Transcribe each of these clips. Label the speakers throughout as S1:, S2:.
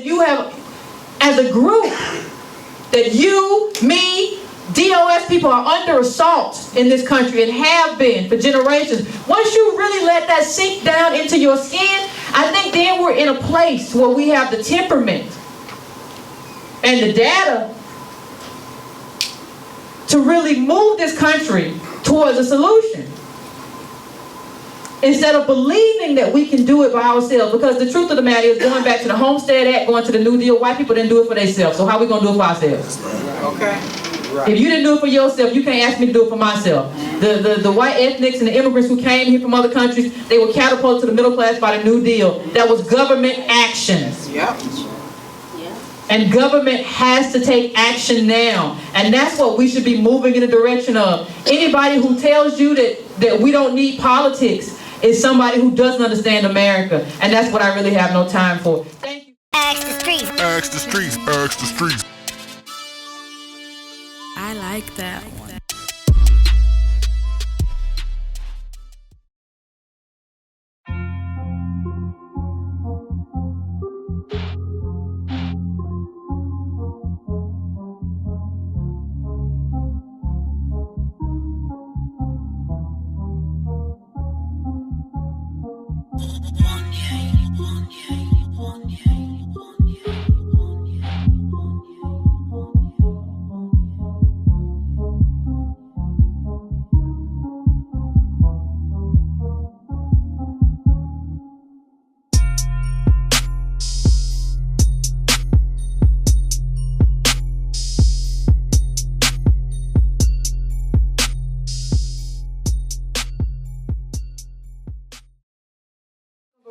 S1: You have, as a group, that you, me, DOS people are under assault in this country and have been for generations. Once you really let that sink down into your skin, I think then we're in a place where we have the temperament and the data to really move this country towards a solution. Instead of believing that we can do it by ourselves. Because the truth of the matter is, going back to the Homestead Act, going to the New Deal, white people didn't do it for themselves. So how are we going to do it for ourselves?
S2: Okay. Right.
S1: If you didn't do it for yourself, you can't ask me to do it for myself. The white ethnics and the immigrants who came here from other countries, they were catapulted to the middle class by the New Deal. That was government action.
S2: Yep.
S1: And government has to take action now. And that's what we should be moving in the direction of. Anybody who tells you that we don't need politics is somebody who doesn't understand America. And that's what I really have no time for. Thank you.
S3: Ask the streets.
S4: Ask the streets. Ask the streets.
S5: I like that one.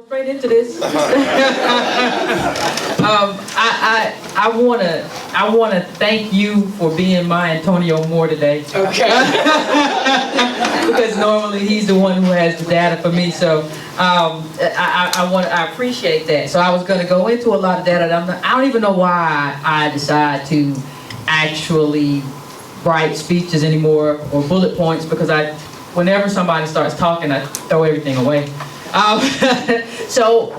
S1: Straight into this. I wanna thank you for being my Antonio Moore today.
S2: Okay.
S1: Because normally he's the one who has the data for me. So I appreciate that. So I was gonna go into a lot of data. I don't even know why I decide to actually write speeches anymore or bullet points, because whenever somebody starts talking, I throw everything away. So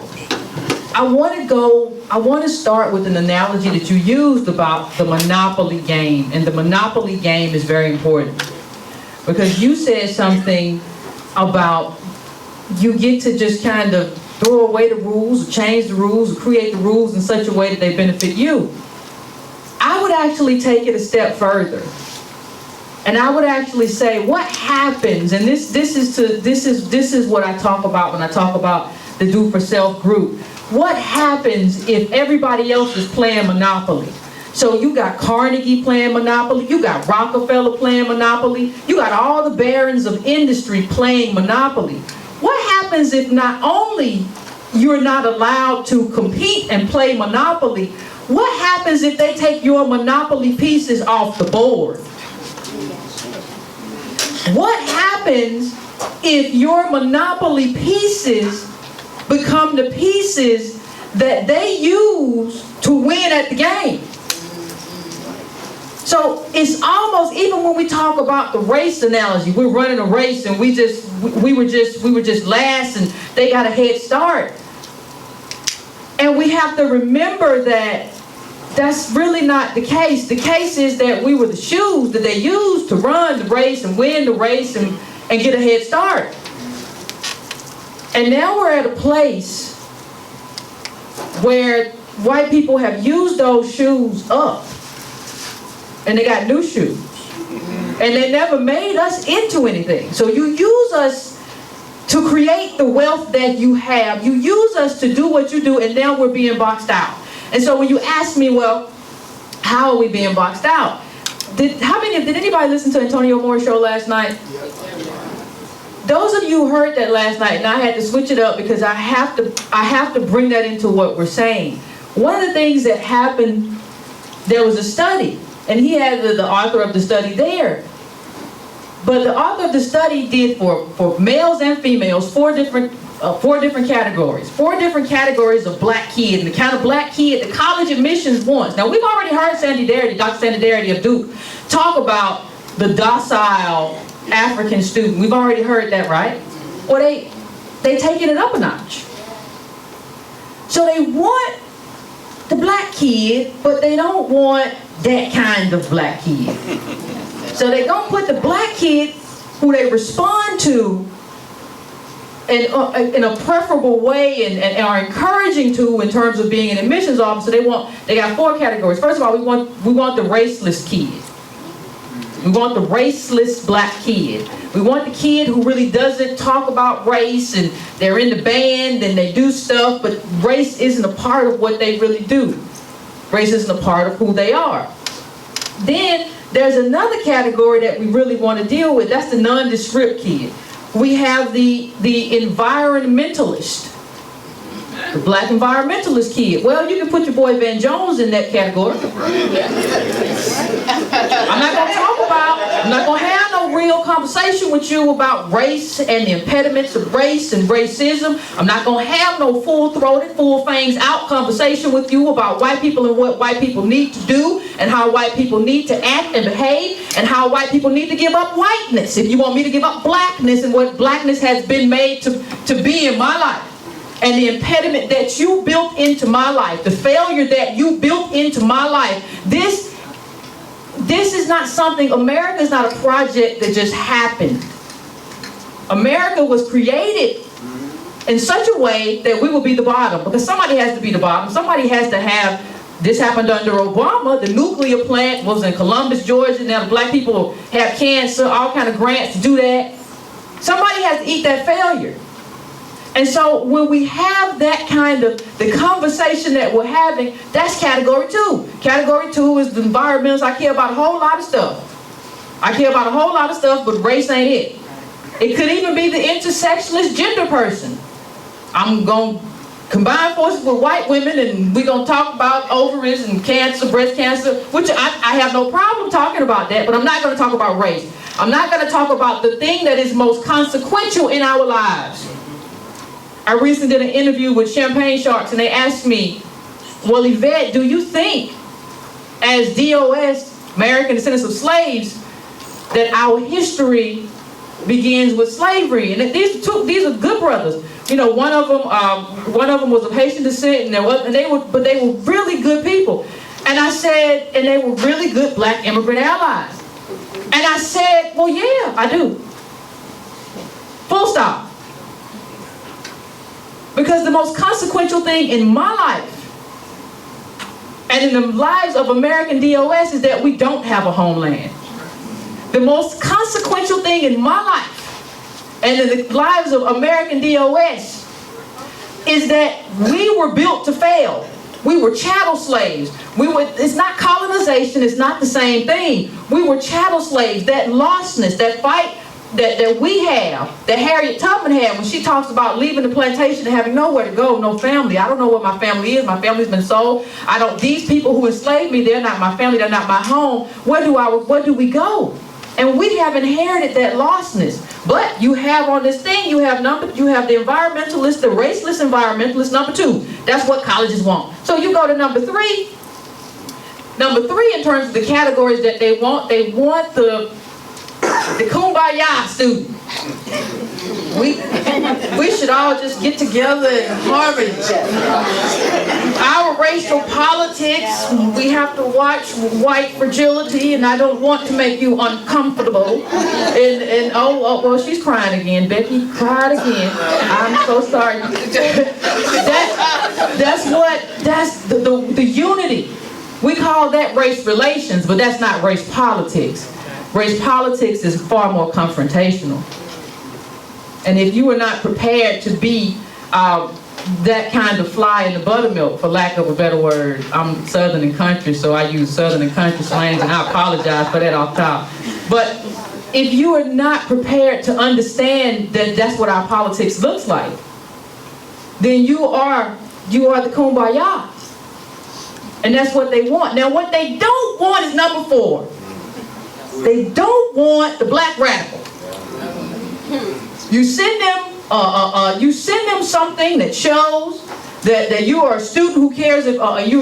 S1: I want to start with an analogy that you used about the Monopoly game. And the Monopoly game is very important, because you said something about you get to just kind of throw away the rules, or change the rules, or create the rules in such a way that they benefit you. I would actually take it a step further. And I would actually say, what happens, and this is what I talk about when I talk about the Do for Self group. What happens if everybody else is playing Monopoly? So you got Carnegie playing Monopoly, you got Rockefeller playing Monopoly, you got all the barons of industry playing Monopoly. What happens if not only you're not allowed to compete and play Monopoly, what happens if they take your Monopoly pieces off the board? What happens if your Monopoly pieces become the pieces that they use to win at the game? So it's almost, even when we talk about the race analogy, we're running a race and we were just last and they got a head start. And we have to remember that that's really not the case. The case is that we were the shoes that they used to run the race and win the race and get a head start. And now we're at a place where white people have used those shoes up and they got new shoes. And they never made us into anything. So you use us to create the wealth that you have. You use us to do what you do, and now we're being boxed out. And so when you ask me, well, how are we being boxed out? Did anybody listen to Antonio Moore's show last night? Those of you who heard that last night, and I had to switch it up because I have to bring that into what we're saying. One of the things that happened, there was a study, and he had the author of the study there. But the author of the study did for males and females four different categories. 4 different categories of black kid, and the kind of black kid the college admissions wants. Now we've already heard Dr. Sandy Darity of Duke, talk about the docile African student. We've already heard that, right? Or they taking it up a notch. So they want the kid, but they don't want that kind of black kid. So they're going to put the black kid who they respond to in a preferable way and are encouraging to in terms of being an admissions officer. They got 4 categories. First of all, we want the raceless kid. We want the raceless black kid. We want the kid who really doesn't talk about race, and they're in the band and they do stuff, but race isn't a part of what they really do. Race isn't a part of who they are. Then there's another category that we really want to deal with. That's the nondescript kid. We have the environmentalist, the black environmentalist kid. Well, you can put your boy Van Jones in that category. I'm not going to have no real conversation with you about race and the impediments of race and racism. I'm not going to have no full-throated, full-fangs out conversation with you about white people and what white people need to do and how white people need to act and behave and how white people need to give up whiteness. If you want me to give up blackness and what blackness has been made to be in my life. And the impediment that you built into my life, the failure that you built into my life, this is not something, America is not a project that just happened. America was created in such a way that we will be the bottom, because somebody has to be the bottom. Somebody has to have, this happened under Obama, the nuclear plant was in Columbus, Georgia, now the black people have cancer, all kind of grants to do that. Somebody has to eat that failure. And so when we have that kind of, the conversation that we're having, that's category 2. Category 2 is the environmentalists. I care about a whole lot of stuff. I care about a whole lot of stuff, but race ain't it. It could even be the intersectionalist gender person. I'm going to combine forces with white women and we're going to talk about ovaries and cancer, breast cancer, which I have no problem talking about that, but I'm not going to talk about race. I'm not going to talk about the thing that is most consequential in our lives. I recently did an interview with Champagne Sharks and they asked me, well, Yvette, do you think as DOS, American Descendants of Slaves, that our history begins with slavery? And these are good brothers. You know, one of them was of Haitian descent, and they were really good people. And I said, and they were really good black immigrant allies. And I said, well, yeah, I do. Full stop. Because the most consequential thing in my life and in the lives of American DOS is that we don't have a homeland. The most consequential thing in my life and in the lives of American DOS is that we were built to fail. We were chattel slaves. It's not colonization, it's not the same thing. We were chattel slaves. That lostness, that fight that we have, that Harriet Tubman had when she talks about leaving the plantation and having nowhere to go, no family. I don't know what my family is. My family's been sold. These people who enslaved me, they're not my family, they're not my home. Where do we go? And we have inherited that lostness. But you have on this thing, you have the environmentalist, the raceless environmentalist, number 2. That's what colleges want. So you go to number 3. Number 3 in terms of the categories that they want the kumbaya student. We should all just get together in harmony. Our racial politics, we have to watch white fragility, and I don't want to make you uncomfortable. And well, she's crying again. Becky cried again. I'm so sorry. That's the unity. We call that race relations, but that's not race politics. Race politics is far more confrontational. And if you are not prepared to be that kind of fly in the buttermilk, for lack of a better word, I'm Southern and country, so I use Southern and country slangs, and I apologize for that off top. But if you are not prepared to understand that that's what our politics looks like, then you are the kumbaya. And that's what they want. Now what they don't want is number 4. They don't want the black radical. You send them something that shows that you are a student who cares if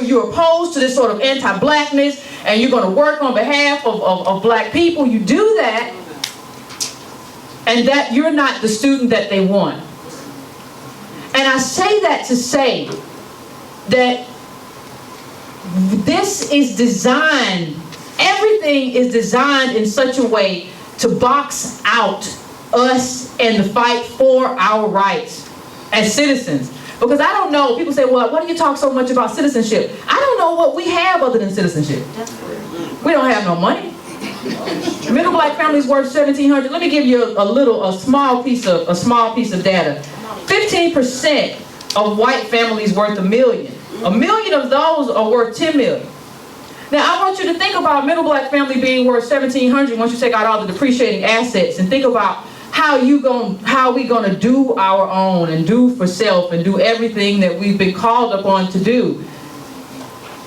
S1: you're opposed to this sort of anti-blackness and you're going to work on behalf of black people. You do that, and that you're not the student that they want. And I say that to say that this is designed, everything is designed in such a way to box out us and the fight for our rights as citizens. Because I don't know, people say, well, why do you talk so much about citizenship? I don't know what we have other than citizenship. We don't have no money. Middle black families worth $1,700. Let me give you a small piece of data. 15% of white families worth $1 million. $1 million of those are worth $10 million. Now I want you to think about middle black family being worth $1,700 once you take out all the depreciating assets, and think about how we gonna do our own and do for self and do everything that we've been called upon to do.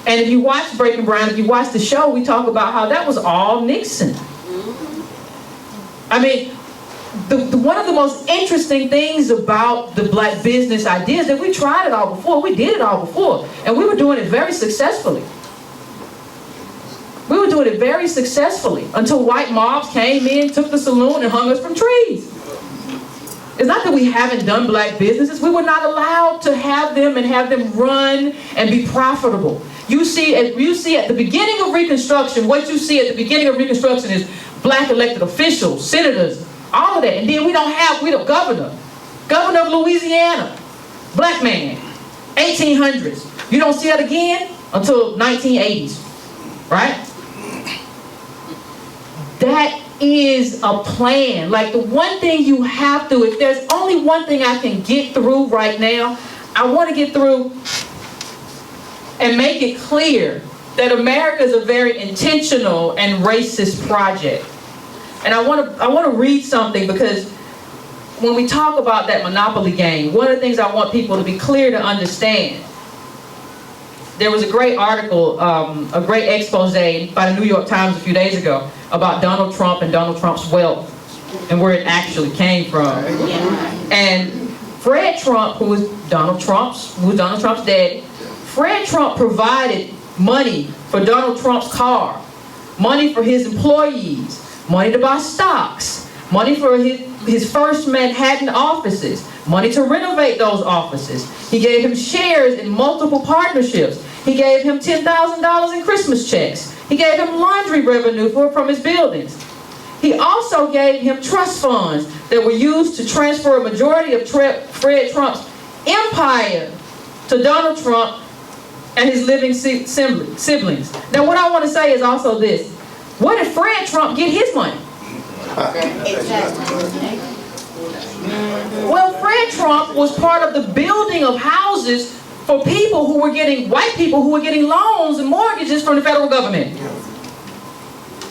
S1: And if you watch Breaking Brown, if you watch the show, we talk about how that was all Nixon. I mean, one of the most interesting things about the black business idea is that we tried it all before. We did it all before. And we were doing it very successfully. We were doing it very successfully until white mobs came in, took the saloon, and hung us from trees. It's not that we haven't done black businesses. We were not allowed to have them and have them run and be profitable. You see at the beginning of Reconstruction, what you see at the beginning of Reconstruction is black elected officials, senators, all of that. And then we don't governor of Louisiana, black man, 1800s. You don't see that again until 1980s, right? That is a plan. Like, the one thing you have to, if there's only one thing I can get through right now, I want to get through and make it clear that America is a very intentional and racist project. And I want to read something, because when we talk about that monopoly game, one of the things I want people to be clear to understand, there was a great article, a great expose by the New York Times a few days ago about Donald Trump and Donald Trump's wealth and where it actually came from. And Fred Trump, who was Donald Trump's daddy, Fred Trump provided money for Donald Trump's car, money for his employees, money to buy stocks, money for his first Manhattan offices, money to renovate those offices. He gave him shares in multiple partnerships. He gave him $10,000 in Christmas checks. He gave him laundry revenue from his buildings. He also gave him trust funds that were used to transfer a majority of Fred Trump's empire to Donald Trump and his living siblings. Now, what I want to say is also this. Where did Fred Trump get his money? Well, Fred Trump was part of the building of houses for people who were white people who were getting loans and mortgages from the federal government.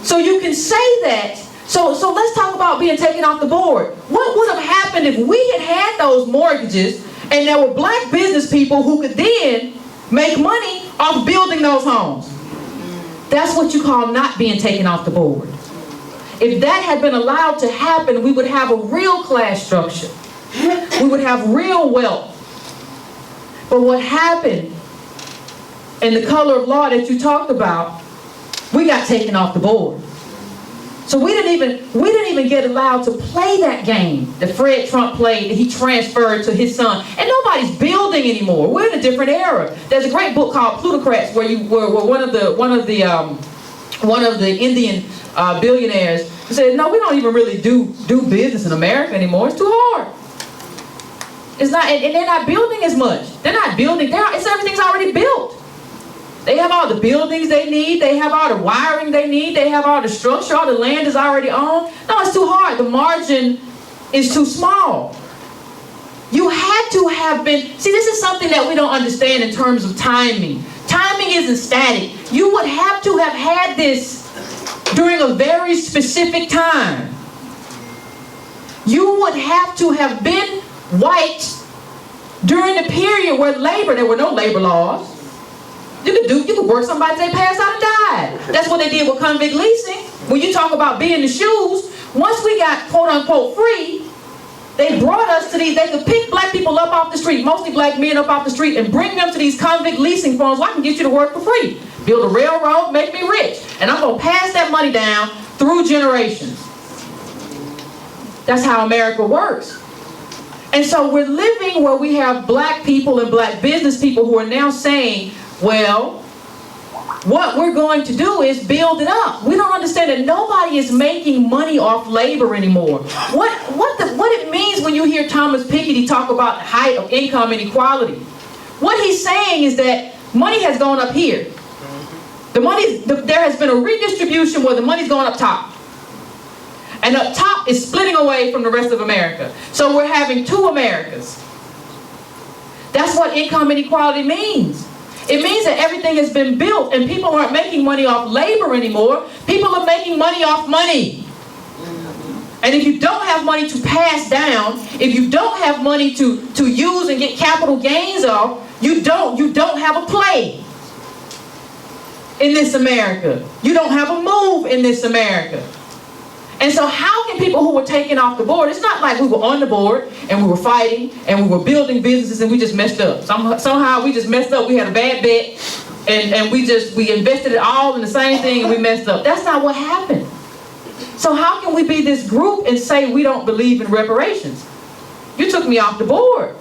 S1: So you can say that. So let's talk about being taken off the board. What would have happened if we had those mortgages and there were black business people who could then make money off building those homes? That's what you call not being taken off the board. If that had been allowed to happen, we would have a real class structure. We would have real wealth. But what happened in the color of law that you talked about, we got taken off the board. So we didn't even get allowed to play that game that Fred Trump played, that he transferred to his son. And nobody's building anymore. We're in a different era. There's a great book called Plutocrats where one of the Indian billionaires said, no, we don't even really do business in America anymore. It's too hard. It's not, and they're not building as much. They're not building. Everything's already built. They have all the buildings they need. They have all the wiring they need. They have all the structure. All the land is already owned. No, it's too hard. The margin is too small. You had to have been, see, this is something that we don't understand in terms of timing. Timing isn't static. You would have to have had this during a very specific time. You would have to have been white during the period where there were no labor laws. You could work somebody till they passed out and died. That's what they did with convict leasing. When you talk about being the shoes, once we got quote unquote free, they brought us to these, they could pick black people up off the street, mostly black men up off the street, and bring them to these convict leasing firms. Well, I can get you to work for free. Build a railroad, make me rich. And I'm going to pass that money down through generations. That's how America works. And so we're living where we have black people and black business people who are now saying, well, what we're going to do is build it up. We don't understand that nobody is making money off labor anymore. What it means when you hear Thomas Piketty talk about the height of income inequality. What he's saying is that money has gone up here. There has been a redistribution where the money's going up top. And up top is splitting away from the rest of America. So we're having two Americas. That's what income inequality means. It means that everything has been built and people aren't making money off labor anymore. People are making money off money. And if you don't have money to pass down, if you don't have money to use and get capital gains off, you don't have a play in this America. You don't have a move in this America. And so how can people who were taken off the board, it's not like we were on the board and we were fighting and we were building businesses and we just messed up. Somehow we just messed up. We had a bad bet and we invested it all in the same thing and we messed up. That's not what happened. So how can we be this group and say we don't believe in reparations? You took me off the board.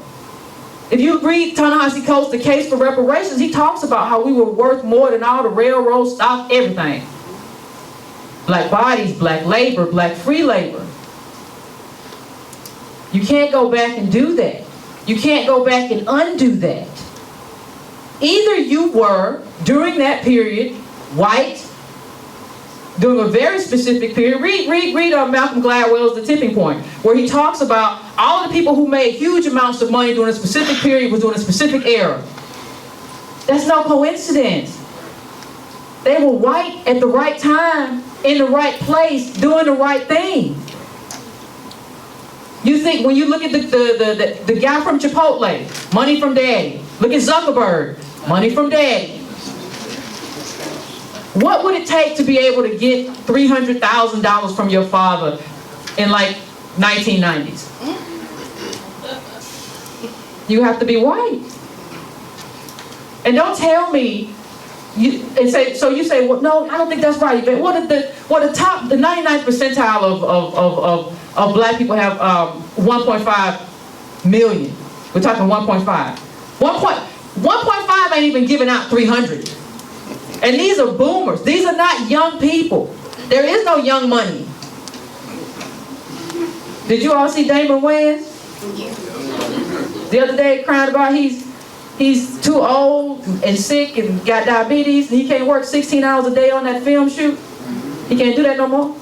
S1: If you read Ta-Nehisi Coates' The Case for Reparations, he talks about how we were worth more than all the railroad stock, everything. Black bodies, black labor, black free labor. You can't go back and do that. You can't go back and undo that. Either you were, during that period, white, during a very specific period. Read Malcolm Gladwell's The Tipping Point, where he talks about all the people who made huge amounts of money during a specific period was during a specific era. That's no coincidence. They were white at the right time, in the right place, doing the right thing. You think, when you look at the guy from Chipotle, money from daddy. Look at Zuckerberg, money from daddy. What would it take to be able to get $300,000 from your father in like 1990s? You have to be white. And don't tell me, you say, well, no, I don't think that's right. But the 99th percentile of black people have 1.5 million. We're talking 1.5. 1.5 ain't even giving out 300. And these are boomers. These are not young people. There is no young money. Did you all see Damon Wayans? The other day crying about he's too old and sick and got diabetes and he can't work 16 hours a day on that film shoot. He can't do that no more.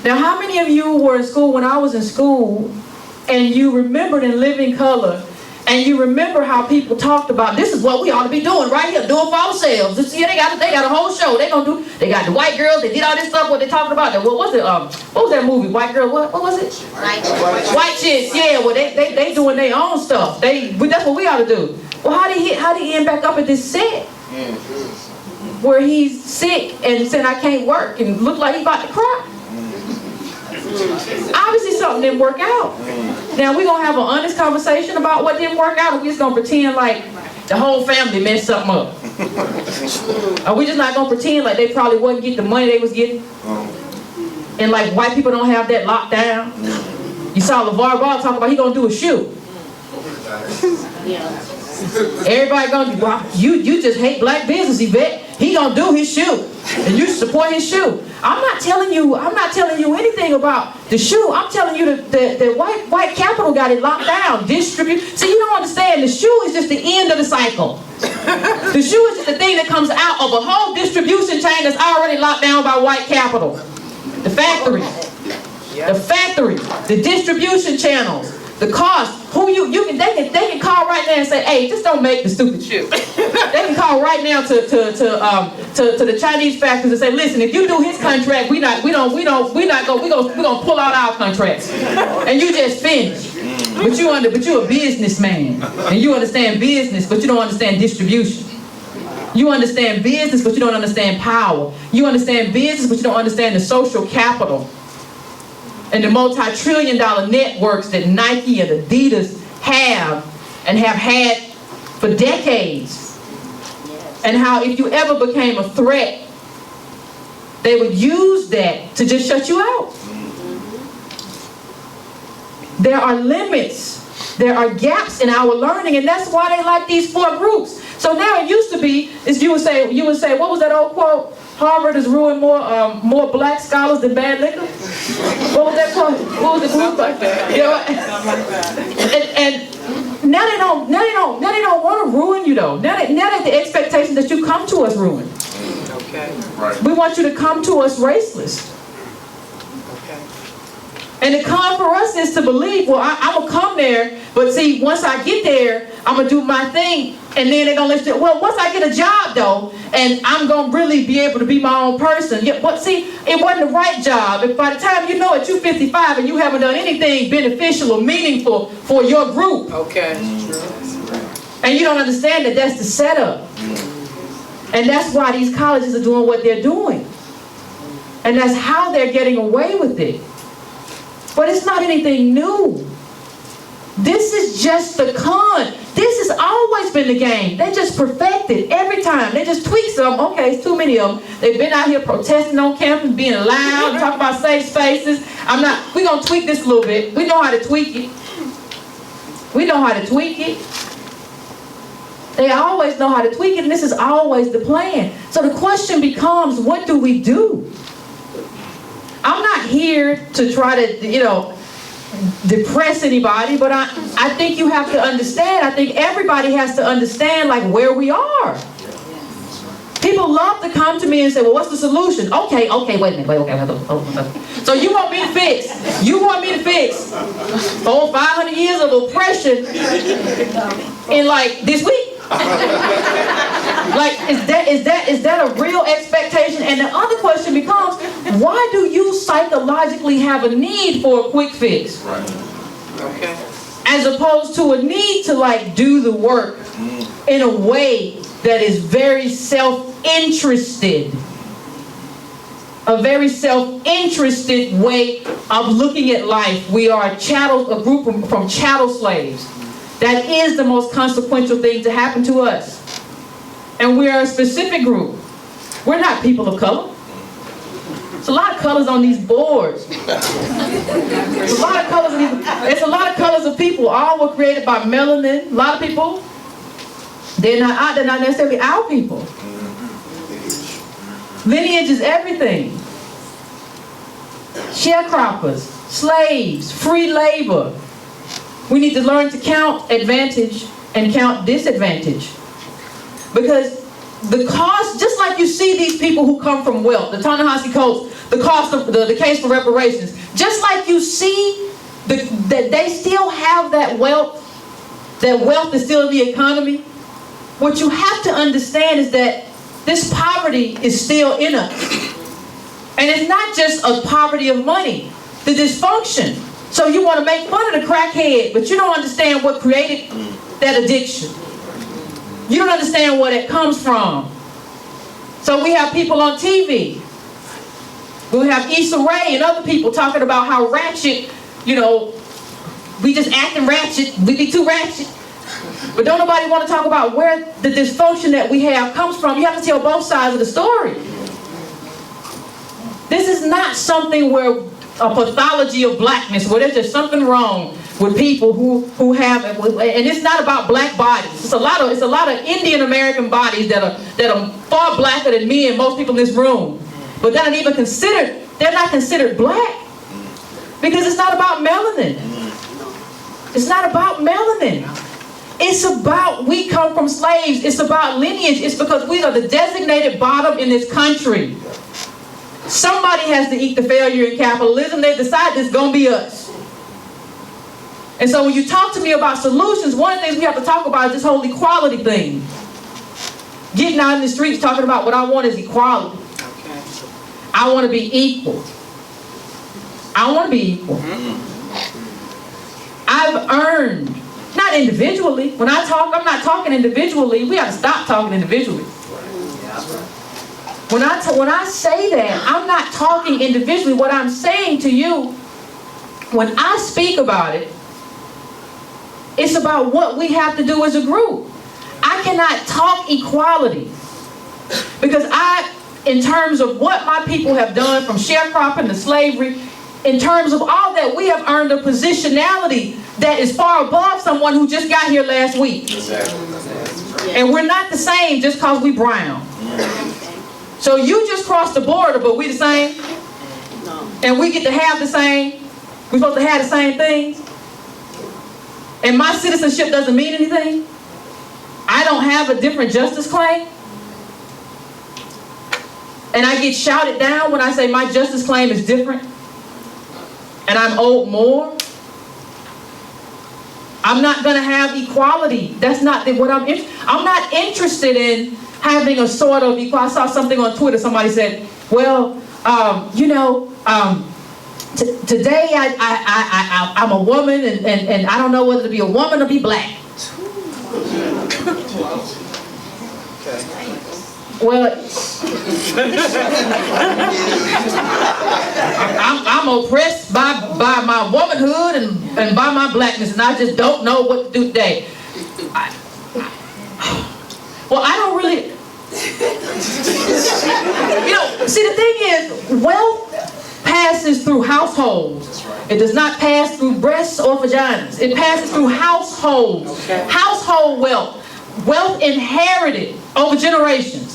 S1: Now, how many of you were in school when I was in school and you remembered In Living Color and you remember how people talked about this is what we ought to be doing right here, doing for ourselves. This, yeah, they got a whole show. They got the white girls. They did all this stuff. What they talking about? What was it? What was that movie? White girl. What was it? White chicks. Yeah. Well, they doing their own stuff. That's what we ought to do. Well, how did he end back up at this set where he's sick and said I can't work and looked like he about to cry? Obviously something didn't work out. Now we're going to have an honest conversation about what didn't work out, or we're just going to pretend like the whole family messed something up. Are we just not going to pretend like they probably wasn't getting the money they was getting? And like white people don't have that locked down? You saw LeVar Ball talk about he going to do a shoe. Everybody going to, you just hate black business, Yvette. He going to do his shoe. And you support his shoe. I'm not telling you anything about the shoe. I'm telling you that white capital got it locked down, distribute. See, you don't understand. The shoe is just the end of the cycle. The shoe is just the thing that comes out of a whole distribution chain that's already locked down by white capital. The factory, the distribution channels, the cost. They can call right now and say, hey, just don't make the stupid shoe. They can call right now to the Chinese factories and say, listen, if you do his contract, we're gonna pull out our contracts, and you just finish. But you're a businessman, and you understand business, but you don't understand distribution. You understand business, but you don't understand power. You understand business, but you don't understand the social capital and the multi-trillion-dollar networks that Nike and Adidas have and have had for decades. And how if you ever became a threat, they would use that to just shut you out. There are limits. There are gaps in our learning, and that's why they like these 4 groups. So now it used to be, is you would say, what was that old quote? Harvard has ruined more black scholars than bad liquor. What was that quote? What was it? Like that. You know, and now they don't want to ruin you though. Now that the expectation that you come to us ruined.
S2: Okay.
S4: Right.
S1: We want you to come to us raceless.
S2: Okay.
S1: And the con for us is to believe, well, I'm going to come there, but see, once I get there, I'm going to do my thing, and then they're going to let you, well, once I get a job, though, and I'm going to really be able to be my own person. Yeah, but see, it wasn't the right job. If by the time you know it, you're 55 and you haven't done anything beneficial or meaningful for your group.
S2: Okay.
S1: And you don't understand that that's the setup. And that's why these colleges are doing what they're doing. And that's how they're getting away with it. But it's not anything new. This is just the con. This has always been the game. They just perfected every time. They just tweak some. Okay, it's too many of them. They've been out here protesting on campus, being loud, talking about safe spaces. We're going to tweak this a little bit. We know how to tweak it. We know how to tweak it. They always know how to tweak it, and this is always the plan. So the question becomes, what do we do? I'm not here to try to, depress anybody, but I think you have to understand. I think everybody has to understand, like, where we are. People love to come to me and say, well, what's the solution? Okay, wait a minute, okay. So you want me to fix 500 years of oppression in, like, this week? Like, is that a real expectation? And the other question becomes, why do you psychologically have a need for a quick fix?
S4: Right.
S2: Okay.
S1: As opposed to a need to, like, do the work in a way that is very self-interested. A very self-interested way of looking at life. We are a group from chattel slaves. That is the most consequential thing to happen to us. And we are a specific group. We're not people of color. There's a lot of colors on these boards. There's a lot of colors of people. All were created by melanin. A lot of people, they're not necessarily our people. Lineage is everything. Sharecroppers, slaves, free labor. We need to learn to count advantage and count disadvantage. Because the cost, just like you see these people who come from wealth, the Ta-Nehisi Coates, the cost of the case for reparations, just like you see that they still have that wealth is still in the economy, what you have to understand is that this poverty is still in us. And it's not just a poverty of money, the dysfunction. So you want to make fun of the crackhead, but you don't understand what created that addiction. You don't understand where it comes from. So we have people on TV. We have Issa Rae and other people talking about how ratchet, we just acting ratchet, we be too ratchet. But don't nobody want to talk about where the dysfunction that we have comes from. You have to tell both sides of the story. This is not something where a pathology of blackness, where there's just something wrong with people who have, and it's not about black bodies. It's a lot of Indian American bodies that are far blacker than me and most people in this room. But they're not considered black. Because it's not about melanin. It's not about melanin. It's about, we come from slaves. It's about lineage. It's because we are the designated bottom in this country. Somebody has to eat the failure in capitalism. They decide it's going to be us. And so when you talk to me about solutions, one of the things we have to talk about is this whole equality thing. Getting out in the streets talking about what I want is equality.
S2: Okay.
S1: I want to be equal. I want to be equal. I've earned, not individually. When I talk, I'm not talking individually. We have to stop talking individually. When I say that, I'm not talking individually. What I'm saying to you, when I speak about it, it's about what we have to do as a group. I cannot talk equality because in terms of what my people have done from sharecropping to slavery, in terms of all that, we have earned a positionality that is far above someone who just got here last week. And we're not the same just because we brown. So you just crossed the border, but we the same? And we get to have the same? We're supposed to have the same things? And my citizenship doesn't mean anything? I don't have a different justice claim? And I get shouted down when I say my justice claim is different? And I'm owed more? I'm not going to have equality. That's not what I'm not interested in having a sort of equality. I saw something on Twitter. Somebody said, well, today I'm a woman and I don't know whether to be a woman or be black. Well, I'm oppressed by my womanhood and by my blackness, and I just don't know what to do today. Well, I don't really... see, the thing is, wealth passes through households. It does not pass through breasts or vaginas. It passes through households. Household wealth. Wealth inherited over generations.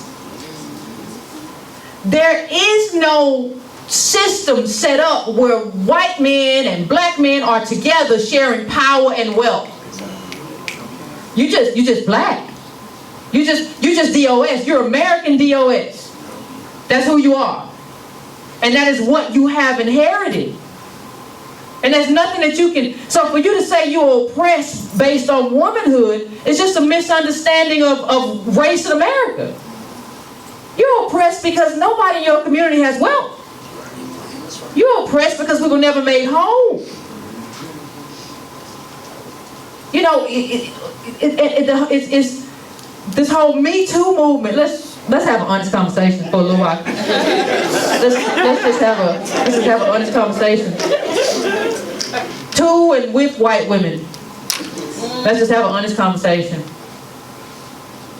S1: There is no system set up where white men and black men are together sharing power and wealth. You just black. You just DOS. You're American DOS. That's who you are. And that is what you have inherited. And there's nothing that you can... So for you to say you're oppressed based on womanhood is just a misunderstanding of race in America. You're oppressed because nobody in your community has wealth. You're oppressed because we were never made whole. You know, it's this whole Me Too movement. Let's have an honest conversation for a little while. Let's just have an honest conversation. To and with white women. Let's just have an honest conversation.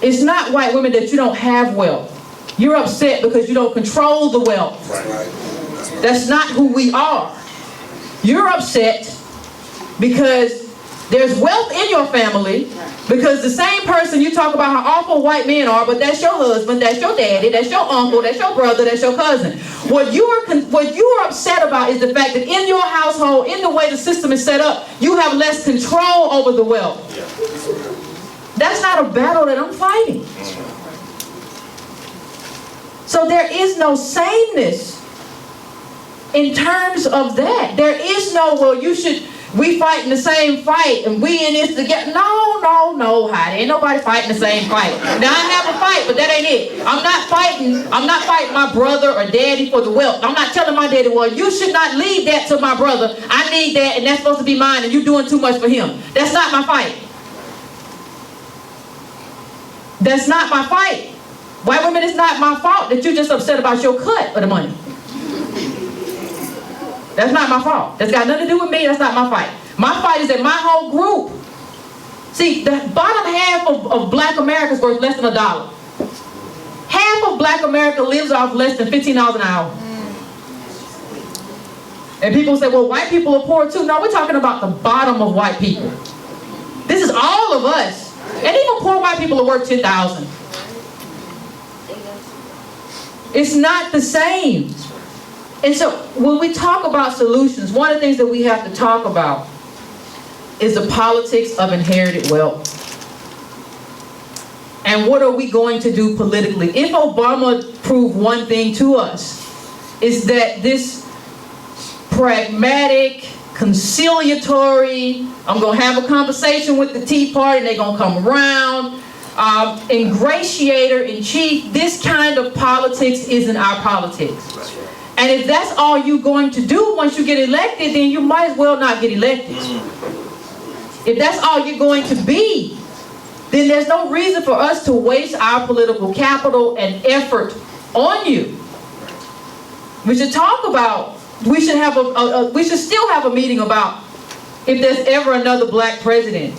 S1: It's not white women that you don't have wealth. You're upset because you don't control the wealth. That's not who we are. You're upset because there's wealth in your family, because the same person you talk about how awful white men are, but that's your husband, that's your daddy, that's your uncle, that's your brother, that's your cousin. What you're upset about is the fact that in your household, in the way the system is set up, you have less control over the wealth. That's not a battle that I'm fighting. So there is no sameness in terms of that. There is no, well, we fighting the same fight and we in this together. No, Heidi. Ain't nobody fighting the same fight. Now I have a fight, but that ain't it. I'm not fighting my brother or daddy for the wealth. I'm not telling my daddy, well, you should not leave that to my brother. I need that and that's supposed to be mine and you're doing too much for him. That's not my fight. That's not my fight. White women, it's not my fault that you're just upset about your cut of the money. That's not my fault. That's got nothing to do with me. That's not my fight. My fight is that my whole group. See, the bottom half of black America is worth less than $1. Half of black America lives off less than $15 an hour. And people say, well, white people are poor too. No, we're talking about the bottom of white people. This is all of us. And even poor white people are worth $10,000. It's not the same. And so when we talk about solutions, one of the things that we have to talk about is the politics of inherited wealth. And what are we going to do politically? If Obama proved one thing to us, is that this pragmatic, conciliatory, I'm going to have a conversation with the Tea Party and they're going to come around, ingratiator in chief, this kind of politics isn't our politics. And if that's all you're going to do once you get elected, then you might as well not get elected. If that's all you're going to be, then there's no reason for us to waste our political capital and effort on you. We should talk about, we should still have a meeting about if there's ever another black president.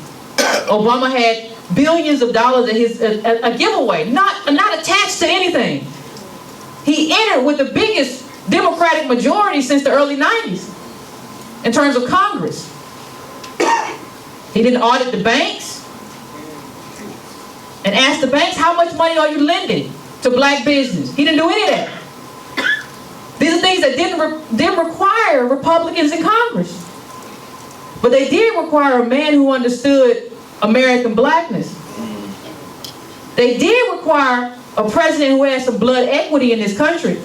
S1: Obama had billions of dollars in his a giveaway, not attached to anything. He entered with the biggest Democratic majority since the early 90s in terms of Congress. He didn't audit the banks. and ask the banks, how much money are you lending to black business? He didn't do any of that. These are things that didn't require Republicans in Congress. But they did require a man who understood American blackness. They did require a president who had some blood equity in this country.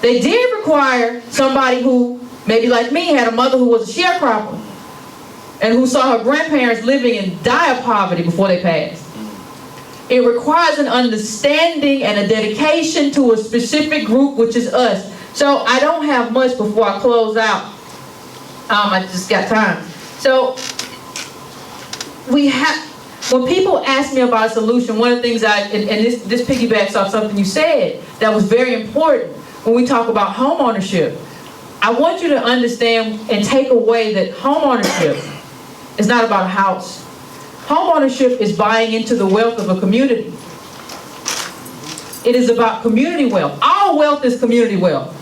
S1: They did require somebody who, maybe like me, had a mother who was a sharecropper and who saw her grandparents living in dire poverty before they passed. It requires an understanding and a dedication to a specific group, which is us. So I don't have much before I close out. I just got time. So when people ask me about a solution, one of the things and this piggybacks off something you said that was very important when we talk about home ownership. I want you to understand and take away that home ownership is not about a house. Home ownership is buying into the wealth of a community. It is about community wealth. Our wealth is community wealth.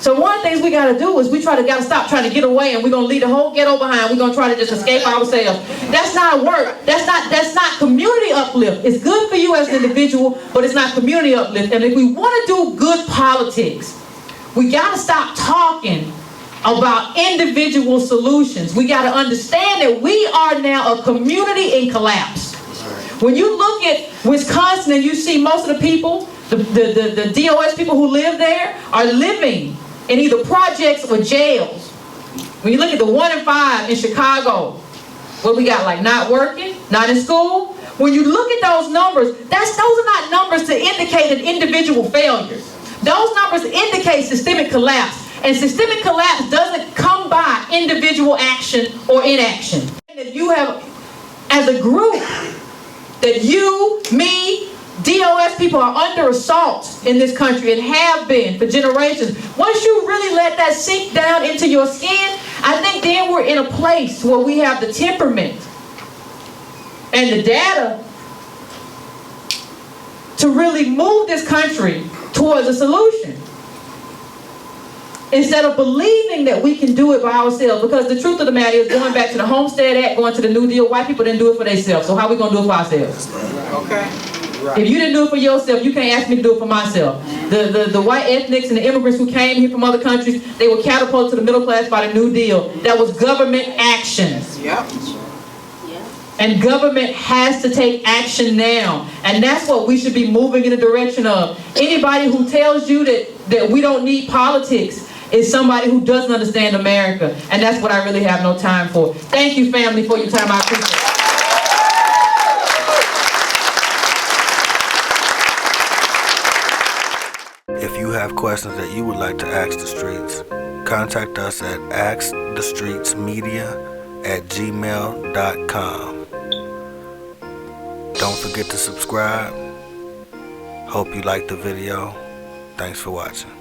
S1: So one of the things we got to do is we gotta stop trying to get away, and we're gonna leave the whole ghetto behind. We're gonna try to just escape ourselves. That's not work. That's not community uplift. It's good for you as an individual, but it's not community uplift. And if we want to do good politics, we got to stop talking about individual solutions. We got to understand that we are now a community in collapse. When you look at Wisconsin and you see most of the people, the DOS people who live there are living in either projects or jails. When you look at the 1 in 5 in Chicago, what we got, like not working, not in school. When you look at those numbers, those are not numbers to indicate an individual failure. Those numbers indicate systemic collapse. And systemic collapse doesn't come by individual action or inaction. If you have, as a group, that you, me, DOS people are under assault in this country and have been for generations. Once you really let that sink down into your skin, I think then we're in a place where we have the temperament and the data to really move this country towards a solution. Instead of believing that we can do it by ourselves. Because the truth of the matter is, going back to the Homestead Act, going to the New Deal, white people didn't do it for themselves. So how are we going to do it for ourselves?
S2: Okay. Right.
S1: If you didn't do it for yourself, you can't ask me to do it for myself. The white ethnics and the immigrants who came here from other countries, they were catapulted to the middle class by the New Deal. That was government action.
S2: Yep.
S1: And government has to take action now. And that's what we should be moving in the direction of. Anybody who tells you that we don't need politics is somebody who doesn't understand America. And that's what I really have no time for. Thank you, family, for your time. I appreciate it.
S3: If you have questions that you would like to ask the streets, contact us at askthestreetsmedia@gmail.com. Don't forget to subscribe. Hope you liked the video. Thanks for watching.